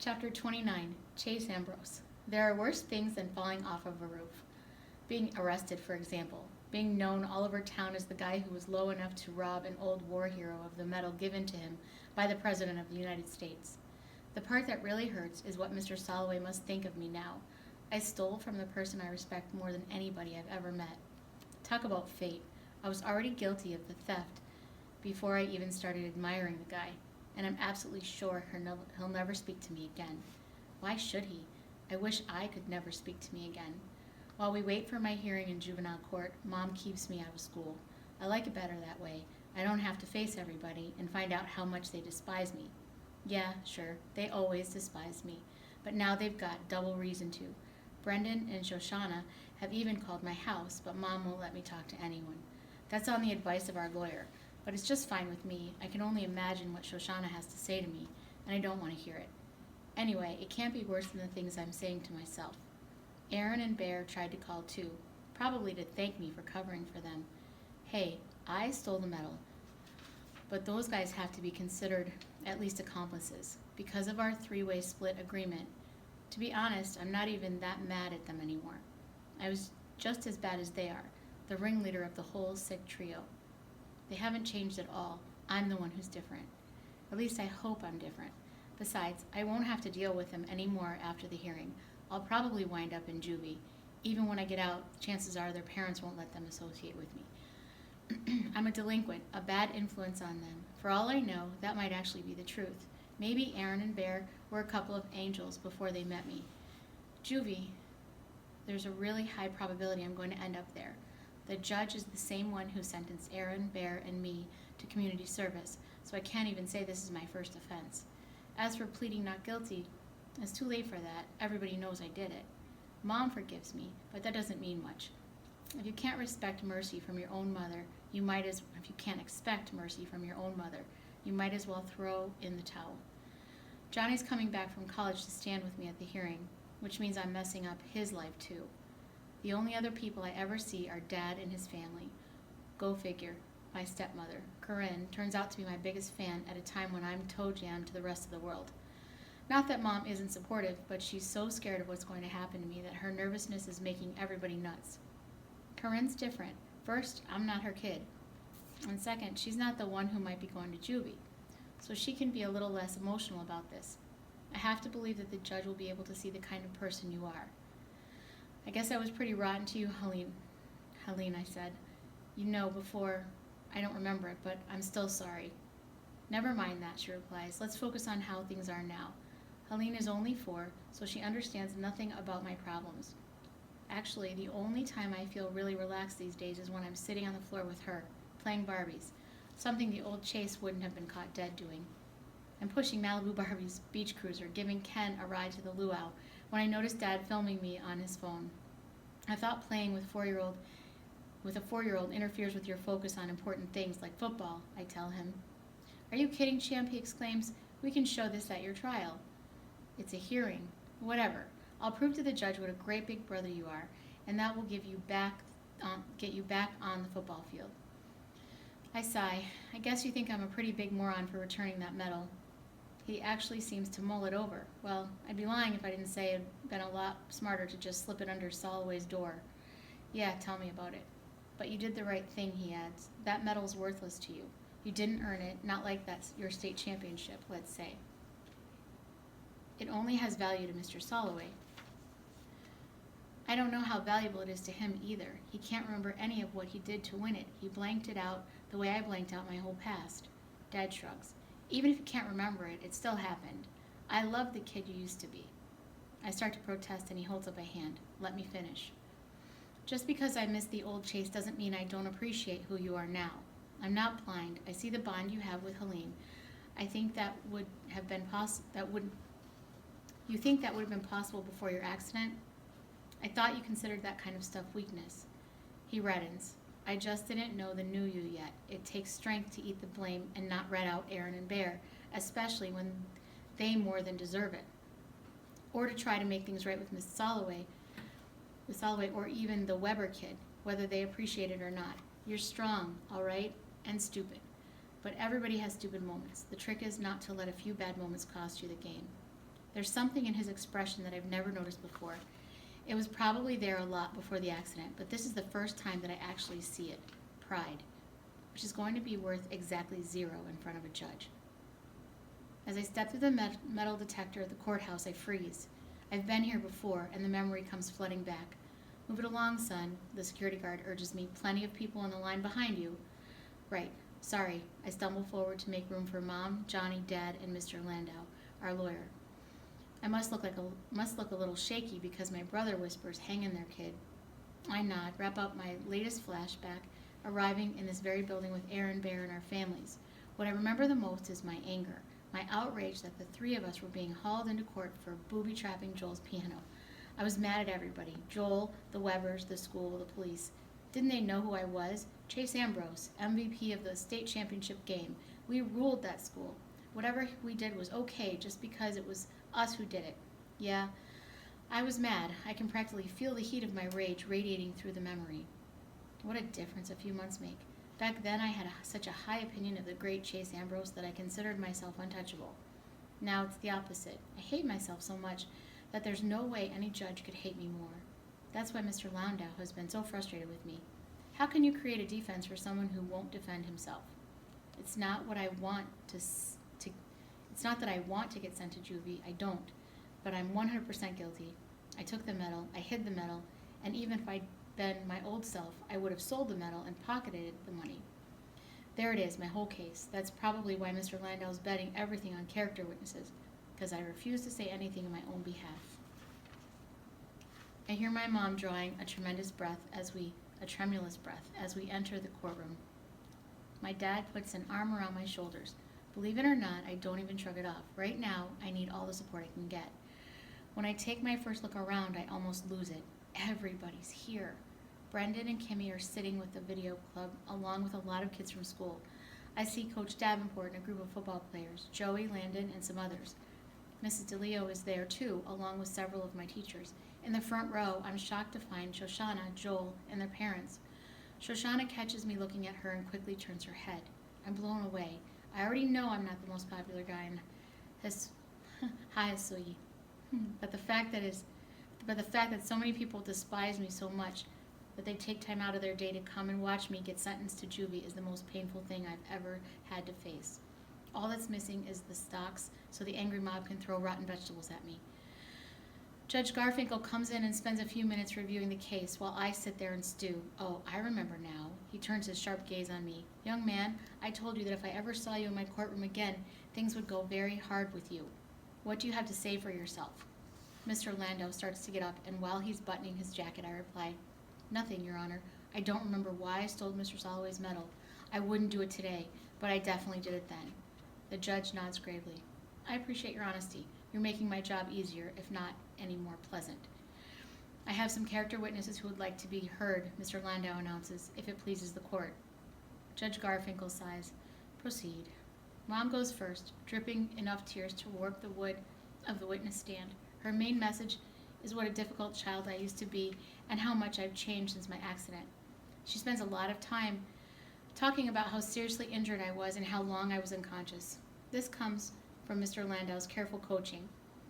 Chapter 29, Chase Ambrose. There are worse things than falling off of a roof. Being arrested, for example. Being known all over town as the guy who was low enough to rob an old war hero of the medal given to him by the President of the United States. The part that really hurts is what Mr. Soloway must think of me now. I stole from the person I respect more than anybody I've ever met. Talk about fate. I was already guilty of the theft before I even started admiring the guy, and I'm absolutely sure he'll never speak to me again. Why should he? I wish I could never speak to me again. While we wait for my hearing in juvenile court, Mom keeps me out of school. I like it better that way. I don't have to face everybody and find out how much they despise me. Yeah, sure, they always despise me, but now they've got double reason to. Brendan and Shoshana have even called my house, but Mom won't let me talk to anyone. That's on the advice of our lawyer, but it's just fine with me. I can only imagine what Shoshana has to say to me, and I don't want to hear it. Anyway, it can't be worse than the things I'm saying to myself. Aaron and Bear tried to call too, probably to thank me for covering for them. Hey, I stole the medal, but those guys have to be considered at least accomplices because of our three-way split agreement. To be honest, I'm not even that mad at them anymore. I was just as bad as they are, the ringleader of the whole sick trio. They haven't changed at all. I'm the one who's different. At least I hope I'm different. Besides, I won't have to deal with them anymore after the hearing. I'll probably wind up in juvie. Even when I get out, chances are their parents won't let them associate with me. I'm a delinquent, a bad influence on them. For all I know, that might actually be the truth. Maybe Aaron and Bear were a couple of angels before they met me. Juvie, there's a really high probability I'm going to end up there. The judge is the same one who sentenced Aaron, Bear, and me to community service, so I can't even say this is my first offense. As for pleading not guilty, it's too late for that. Everybody knows I did it. Mom forgives me, but that doesn't mean much. If you can't respect mercy from your own mother, if you can't expect mercy from your own mother, you might as well throw in the towel. Johnny's coming back from college to stand with me at the hearing, which means I'm messing up his life too. The only other people I ever see are Dad and his family. Go figure. My stepmother, Corinne, turns out to be my biggest fan at a time when I'm toe jammed to the rest of the world. Not that Mom isn't supportive, but she's so scared of what's going to happen to me that her nervousness is making everybody nuts. Corinne's different. First, I'm not her kid. And second, she's not the one who might be going to juvie. So she can be a little less emotional about this. I have to believe that the judge will be able to see the kind of person you are. I guess I was pretty rotten to you, Helene. Helene, I said. You know, before, I don't remember it, but I'm still sorry. Never mind that, she replies. Let's focus on how things are now. Helene is only 4, so she understands nothing about my problems. Actually, the only time I feel really relaxed these days is when I'm sitting on the floor with her, playing Barbies, something the old Chase wouldn't have been caught dead doing. I'm pushing Malibu Barbie's beach cruiser, giving Ken a ride to the luau, when I noticed Dad filming me on his phone. I thought playing with a 4-year-old interferes with your focus on important things like football, I tell him. Are you kidding, Champ? He exclaims. We can show this at your trial. It's a hearing. Whatever. I'll prove to the judge what a great big brother you are, and that will get you back on the football field. I sigh. I guess you think I'm a pretty big moron for returning that medal. He actually seems to mull it over. Well, I'd be lying if I didn't say it'd been a lot smarter to just slip it under Soloway's door. Yeah, tell me about it. But you did the right thing, he adds. That medal's worthless to you. You didn't earn it, not like that's your state championship, let's say. It only has value to Mr. Soloway. I don't know how valuable it is to him either. He can't remember any of what he did to win it. He blanked it out the way I blanked out my whole past. Dad shrugs. Even if you can't remember it, it still happened. I love the kid you used to be. I start to protest and he holds up a hand. Let me finish. Just because I miss the old Chase doesn't mean I don't appreciate who you are now. I'm not blind. I see the bond you have with Helene. I think that would have been You think that would have been possible before your accident? I thought you considered that kind of stuff weakness. He reddens. I just didn't know the new you yet. It takes strength to eat the blame and not rat out Aaron and Bear, especially when they more than deserve it. Or to try to make things right with Miss Soloway, or even the Weber kid, whether they appreciate it or not. You're strong, all right, and stupid. But everybody has stupid moments. The trick is not to let a few bad moments cost you the game. There's something in his expression that I've never noticed before. It was probably there a lot before the accident, but this is the first time that I actually see it. Pride, which is going to be worth exactly 0 in front of a judge. As I step through the metal detector at the courthouse, I freeze. I've been here before, and the memory comes flooding back. Move it along, son, the security guard urges me. Plenty of people in the line behind you. Right. Sorry. I stumble forward to make room for Mom, Johnny, Dad, and Mr. Landau, our lawyer. I must look a little shaky because my brother whispers, "Hang in there, kid." I nod, wrap up my latest flashback, arriving in this very building with Aaron, Bear, and our families. What I remember the most is my anger, my outrage that the 3 of us were being hauled into court for booby-trapping Joel's piano. I was mad at everybody. Joel, the Webbers, the school, the police. Didn't they know who I was? Chase Ambrose, MVP of the state championship game. We ruled that school. Whatever we did was okay just because it was us who did it. Yeah, I was mad. I can practically feel the heat of my rage radiating through the memory. What a difference a few months make. Back then I had such a high opinion of the great Chase Ambrose that I considered myself untouchable. Now it's the opposite. I hate myself so much that there's no way any judge could hate me more. That's why Mr. Landau has been so frustrated with me. How can you create a defense for someone who won't defend himself? It's not what I want to It's not that I want to get sent to juvie. I don't. But I'm 100% guilty. I took the medal, I hid the medal, and even if I'd been my old self, I would have sold the medal and pocketed the money. There it is, my whole case. That's probably why Mr. Landau's betting everything on character witnesses, because I refuse to say anything in my own behalf. I hear my mom drawing a tremulous breath as we enter the courtroom. My dad puts an arm around my shoulders. Believe it or not, I don't even shrug it off. Right now, I need all the support I can get. When I take my first look around, I almost lose it. Everybody's here. Brendan and Kimmy are sitting with the video club, along with a lot of kids from school. I see Coach Davenport and a group of football players, Joey, Landon, and some others. Mrs. DeLeo is there too, along with several of my teachers. In the front row, I'm shocked to find Shoshana, Joel, and their parents. Shoshana catches me looking at her and quickly turns her head. I'm blown away. I already know I'm not the most popular guy in Hayasui. But the fact that so many people despise me so much that they take time out of their day to come and watch me get sentenced to juvie is the most painful thing I've ever had to face. All that's missing is the stocks so the angry mob can throw rotten vegetables at me. Judge Garfinkel comes in and spends a few minutes reviewing the case while I sit there and stew. Oh, I remember now. He turns his sharp gaze on me. Young man, I told you that if I ever saw you in my courtroom again, things would go very hard with you. What do you have to say for yourself? Mr. Landau starts to get up, and while he's buttoning his jacket, I reply, Nothing, Your Honor. I don't remember why I stole Mr. Soloway's medal. I wouldn't do it today, but I definitely did it then. The judge nods gravely. I appreciate your honesty. You're making my job easier, if not any more pleasant. I have some character witnesses who would like to be heard, Mr. Landau announces, if it pleases the court. Judge Garfinkel sighs. Proceed. Mom goes first, dripping enough tears to warp the wood of the witness stand. Her main message is what a difficult child I used to be and how much I've changed since my accident. She spends a lot of time talking about how seriously injured I was and how long I was unconscious. This comes from Mr. Landau's careful coaching,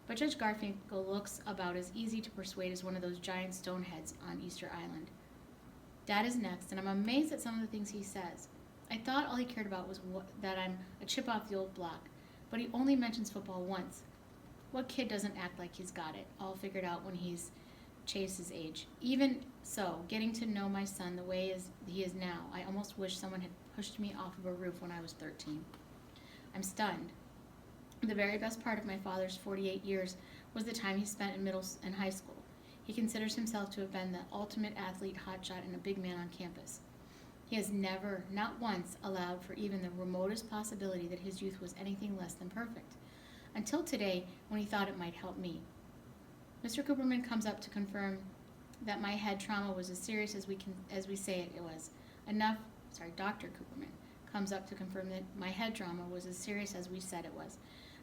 but Judge Garfinkel looks about as easy to persuade as one of those giant stone heads on Easter Island. Dad is next, and I'm amazed at some of the things he says. I thought all he cared about was that I'm a chip off the old block, but he only mentions football once. What kid doesn't act like he's got it all figured out when he's Chase's age? Even so, getting to know my son the way he is now, I almost wish someone had pushed me off of a roof when I was 13. I'm stunned. The very best part of my father's 48 years was the time he spent in middle and high school. He considers himself to have been the ultimate athlete, hotshot, and a big man on campus. He has never, not once, allowed for even the remotest possibility that his youth was anything less than perfect. Until today, when he thought it might help me. Mr. Cooperman comes up to confirm that my head trauma was as serious as we say it was. Dr. Cooperman comes up to confirm that my head trauma was as serious as we said it was.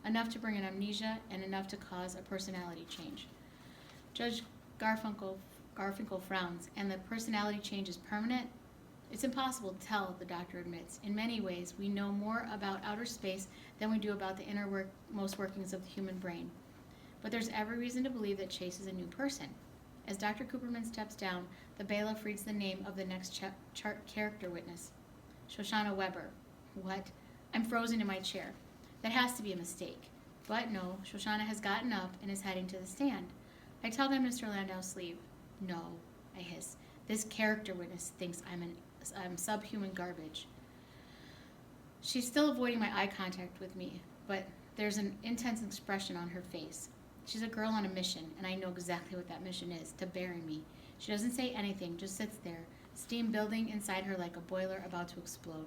Enough to bring an amnesia and enough to cause a personality change. Judge Garfinkel frowns, and the personality change is permanent? It's impossible to tell, the doctor admits. In many ways, we know more about outer space than we do about the innermost workings of the human brain. but there's every reason to believe that Chase is a new person. As Dr. Cooperman steps down, the bailiff reads the name of the next character witness. Shoshana Weber. What? I'm frozen in my chair. That has to be a mistake. But no, Shoshana has gotten up and is heading to the stand. I tell them Mr. Landau's sleeve. No, I hiss. This character witness thinks I'm subhuman garbage. She's still avoiding my eye contact with me, but there's an intense expression on her face. She's a girl on a mission, and I know exactly what that mission is, to bury me. She doesn't say anything, just sits there, steam building inside her like a boiler about to explode.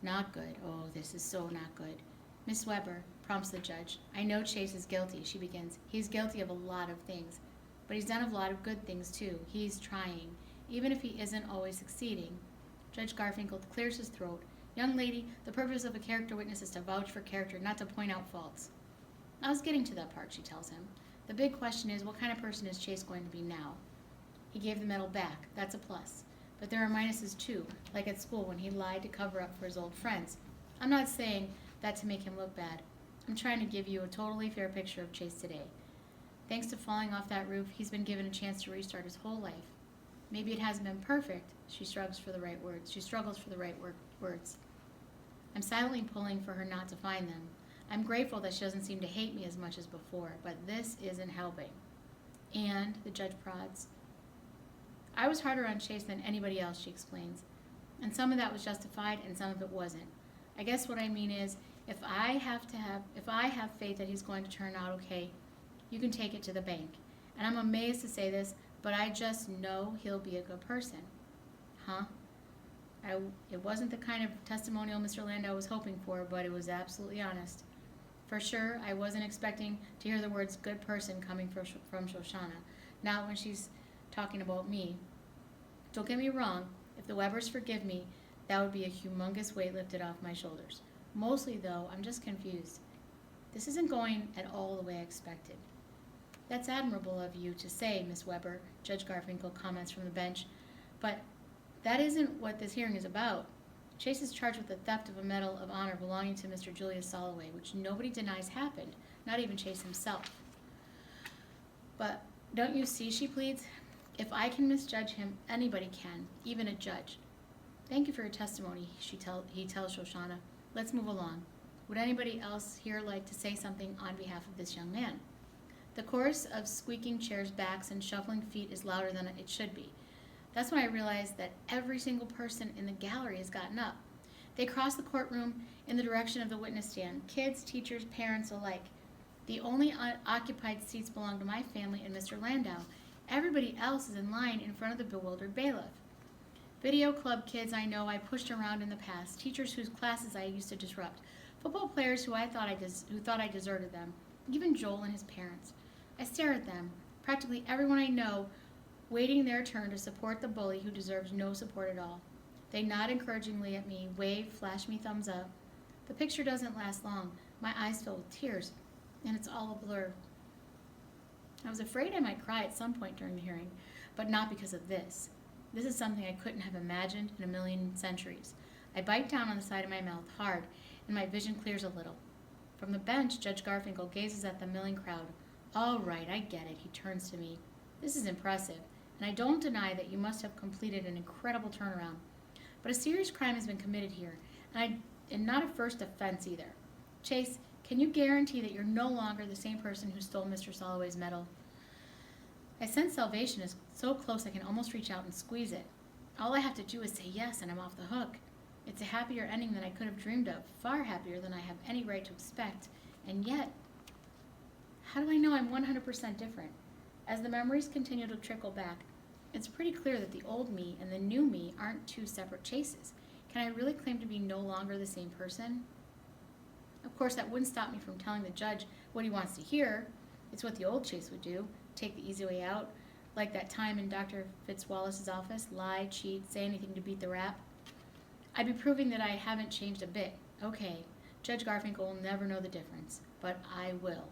Not good. Oh, this is so not good. Miss Weber, prompts the judge. I know Chase is guilty, she begins. He's guilty of a lot of things, but he's done a lot of good things too. He's trying, even if he isn't always succeeding. Judge Garfinkel clears his throat. Young lady, the purpose of a character witness is to vouch for character, not to point out faults. I was getting to that part, she tells him. The big question is, what kind of person is Chase going to be now? He gave the medal back. That's a plus. But there are minuses too, like at school when he lied to cover up for his old friends. I'm not saying that to make him look bad. I'm trying to give you a totally fair picture of Chase today. Thanks to falling off that roof, he's been given a chance to restart his whole life. Maybe it hasn't been perfect. She struggles for the right words. I'm silently pulling for her not to find them. I'm grateful that she doesn't seem to hate me as much as before, but this isn't helping. And, the judge prods. I was harder on Chase than anybody else, she explains. And some of that was justified and some of it wasn't. I guess what I mean is, if I have faith that he's going to turn out okay, you can take it to the bank. And I'm amazed to say this, but I just know he'll be a good person. Huh? It wasn't the kind of testimonial Mr. Landau was hoping for, but it was absolutely honest. For sure, I wasn't expecting to hear the words good person coming from Shoshana, not when she's talking about me. Don't get me wrong, if the Webers forgive me, that would be a humongous weight lifted off my shoulders. Mostly, though, I'm just confused. This isn't going at all the way I expected. That's admirable of you to say, Miss Weber, Judge Garfinkel comments from the bench, but that isn't what this hearing is about. Chase is charged with the theft of a medal of honor belonging to Mr. Julius Soloway, which nobody denies happened, not even Chase himself. But don't you see, she pleads, if I can misjudge him, anybody can, even a judge. Thank you for your testimony, he tells Shoshana. Let's move along. Would anybody else here like to say something on behalf of this young man? The chorus of squeaking chairs' backs and shuffling feet is louder than it should be. That's when I realized that every single person in the gallery has gotten up. They cross the courtroom in the direction of the witness stand, kids, teachers, parents alike. The only occupied seats belong to my family and Mr. Landau. Everybody else is in line in front of the bewildered bailiff. Video club kids I know I pushed around in the past, teachers whose classes I used to disrupt, football players who thought I deserted them, even Joel and his parents. I stare at them, practically everyone I know, waiting their turn to support the bully who deserves no support at all. They nod encouragingly at me, wave, flash me thumbs up. The picture doesn't last long. My eyes fill with tears, and it's all a blur. I was afraid I might cry at some point during the hearing, but not because of this. This is something I couldn't have imagined in a million centuries. I bite down on the side of my mouth hard, and my vision clears a little. From the bench, Judge Garfinkel gazes at the milling crowd. All right, I get it, he turns to me. This is impressive, and I don't deny that you must have completed an incredible turnaround. But a serious crime has been committed here, and not a first offense either. Chase, can you guarantee that you're no longer the same person who stole Mr. Soloway's medal? I sense salvation is so close I can almost reach out and squeeze it. All I have to do is say yes, and I'm off the hook. It's a happier ending than I could have dreamed of, far happier than I have any right to expect. And yet, how do I know I'm 100% different? As the memories continue to trickle back, it's pretty clear that the old me and the new me aren't two separate Chases. Can I really claim to be no longer the same person? Of course, that wouldn't stop me from telling the judge what he wants to hear. It's what the old Chase would do, take the easy way out, like that time in Dr. Fitzwallace's office, lie, cheat, say anything to beat the rap. I'd be proving that I haven't changed a bit. Okay, Judge Garfinkel will never know the difference, but I will.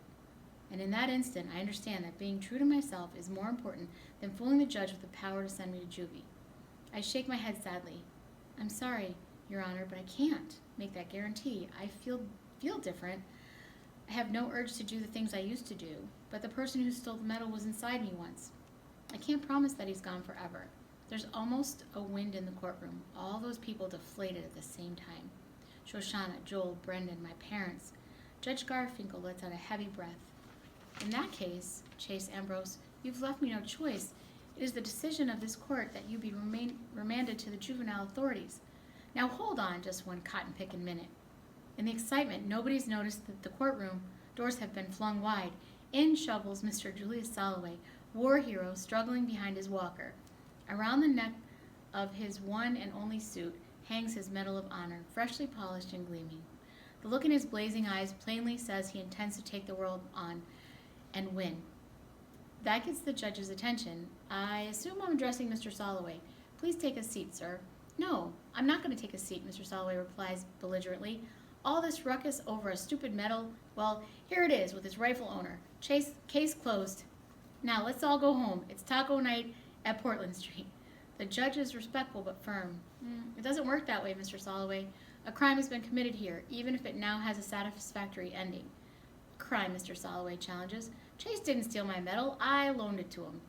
And in that instant, I understand that being true to myself is more important than fooling the judge with the power to send me to juvie. I shake my head sadly. I'm sorry, Your Honor, but I can't make that guarantee. I feel different. I have no urge to do the things I used to do, but the person who stole the medal was inside me once. I can't promise that he's gone forever. There's almost a wind in the courtroom. All those people deflated at the same time. Shoshana, Joel, Brendan, my parents. Judge Garfinkel lets out a heavy breath. In that case, Chase Ambrose, you've left me no choice. It is the decision of this court that you be remanded to the juvenile authorities. Now hold on just one cotton-picking minute. In the excitement, nobody's noticed that the courtroom doors have been flung wide. In shovels Mr. Julius Soloway, war hero, struggling behind his walker. Around the neck of his one and only suit hangs his Medal of Honor, freshly polished and gleaming. The look in his blazing eyes plainly says he intends to take the world on and win. That gets the judge's attention. I assume I'm addressing Mr. Soloway. Please take a seat, sir. No, I'm not going to take a seat, Mr. Soloway replies belligerently. All this ruckus over a stupid medal, well, here it is with its rightful owner. Case closed. Now, let's all go home. It's taco night at Portland Street. The judge is respectful but firm. It doesn't work that way, Mr. Soloway. A crime has been committed here, even if it now has a satisfactory ending. Crime, Mr. Soloway challenges. Chase didn't steal my medal. I loaned it to him.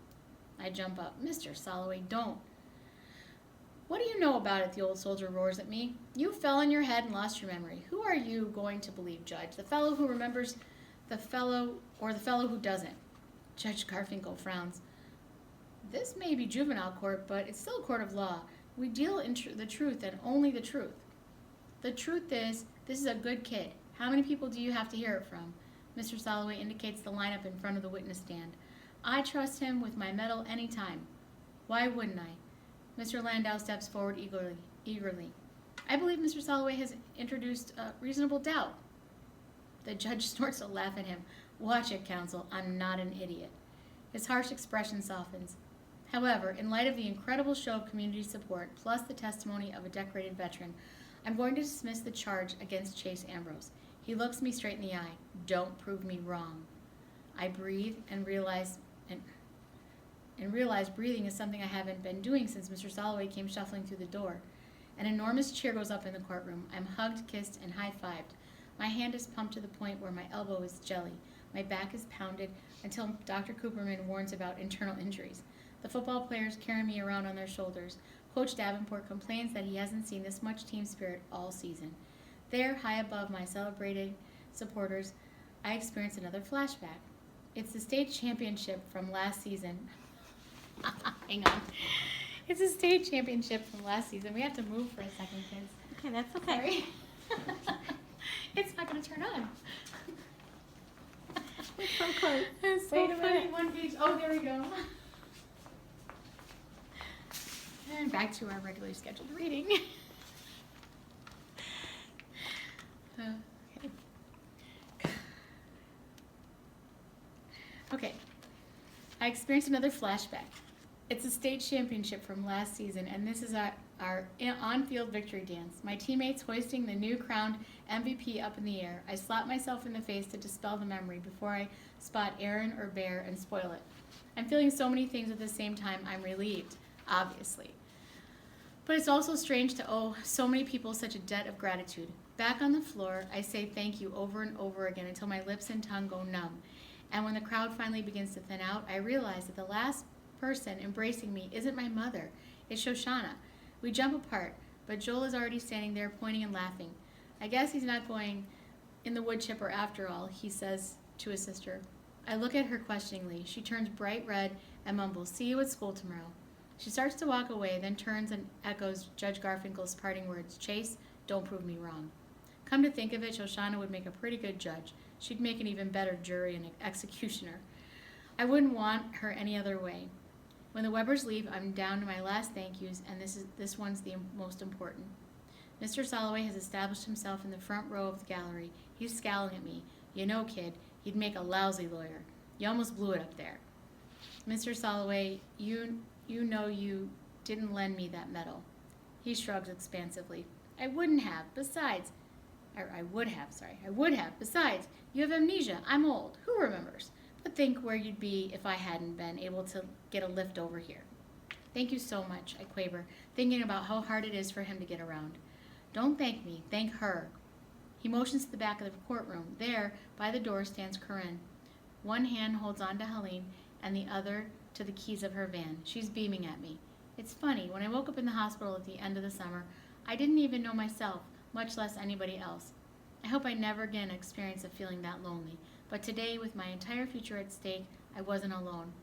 I jump up. Mr. Soloway, don't. What do you know about it? The old soldier roars at me. You fell on your head and lost your memory. Who are you going to believe, Judge? The fellow who remembers, the fellow who doesn't? Judge Garfinkel frowns. This may be juvenile court, but it's still a court of law. We deal in the truth and only the truth. The truth is, this is a good kid. How many people do you have to hear it from? Mr. Soloway indicates the lineup in front of the witness stand. I trust him with my medal any time. Why wouldn't I? Mr. Landau steps forward eagerly. I believe Mr. Soloway has introduced reasonable doubt. The judge snorts a laugh at him. Watch it, counsel. I'm not an idiot. His harsh expression softens. However, in light of the incredible show of community support, plus the testimony of a decorated veteran, I'm going to dismiss the charge against Chase Ambrose. He looks me straight in the eye. Don't prove me wrong. I breathe and realize breathing is something I haven't been doing since Mr. Soloway came shuffling through the door. An enormous cheer goes up in the courtroom. I'm hugged, kissed, and high-fived. My hand is pumped to the point where my elbow is jelly. My back is pounded until Dr. Cooperman warns about internal injuries. The football players carry me around on their shoulders. Coach Davenport complains that he hasn't seen this much team spirit all season. There, high above my celebrating supporters, I experience another flashback. It's the state championship from last season. Hang on. It's a state championship from last season. We have to move for a second, kids. Okay, that's okay. Sorry. It's not going to turn on. It's so close. It's so funny. One page. Oh, there we go. And back to our regularly scheduled reading. Okay. I experienced another flashback. It's a state championship from last season, and this is our on-field victory dance. My teammates hoisting the new crowned MVP up in the air. I slap myself in the face to dispel the memory before I spot Aaron or Bear and spoil it. I'm feeling so many things at the same time. I'm relieved, obviously. But it's also strange to owe so many people such a debt of gratitude. Back on the floor, I say thank you over and over again until my lips and tongue go numb. And when the crowd finally begins to thin out, I realize that the last person embracing me isn't my mother. It's Shoshana. We jump apart, but Joel is already standing there pointing and laughing. I guess he's not going in the wood chipper after all, he says to his sister. I look at her questioningly. She turns bright red and mumbles, see you at school tomorrow. She starts to walk away, then turns and echoes Judge Garfinkel's parting words, Chase, don't prove me wrong. Come to think of it, Shoshana would make a pretty good judge. She'd make an even better jury and executioner. I wouldn't want her any other way. When the Webbers leave, I'm down to my last thank yous, and this one's the most important. Mr. Soloway has established himself in the front row of the gallery. He's scowling at me. You know, kid, he'd make a lousy lawyer. You almost blew it up there. Mr. Soloway, you know you didn't lend me that medal. He shrugs expansively. I would have. Besides, you have amnesia. I'm old. Who remembers? But think where you'd be if I hadn't been able to get a lift over here. Thank you so much, I quaver, thinking about how hard it is for him to get around. Don't thank me. Thank her. He motions to the back of the courtroom. There, by the door, stands Corinne. One hand holds on to Helene and the other to the keys of her van. She's beaming at me. It's funny, when I woke up in the hospital at the end of the summer, I didn't even know myself, much less anybody else. I hope I never again experience a feeling that lonely, but today, with my entire future at stake, I wasn't alone.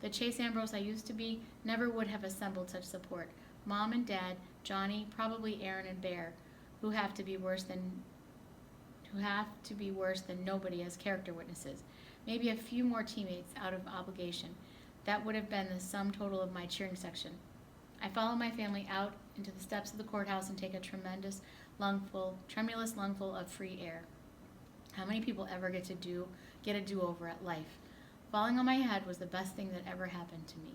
The Chase Ambrose I used to be never would have assembled such support. Mom and Dad, Johnny, probably Aaron and Bear, who have to be worse than nobody as character witnesses. Maybe a few more teammates out of obligation. That would have been the sum total of my cheering section. I follow my family out into the steps of the courthouse and take a tremulous lungful of free air. How many people ever get a do-over at life? Falling on my head was the best thing that ever happened to me.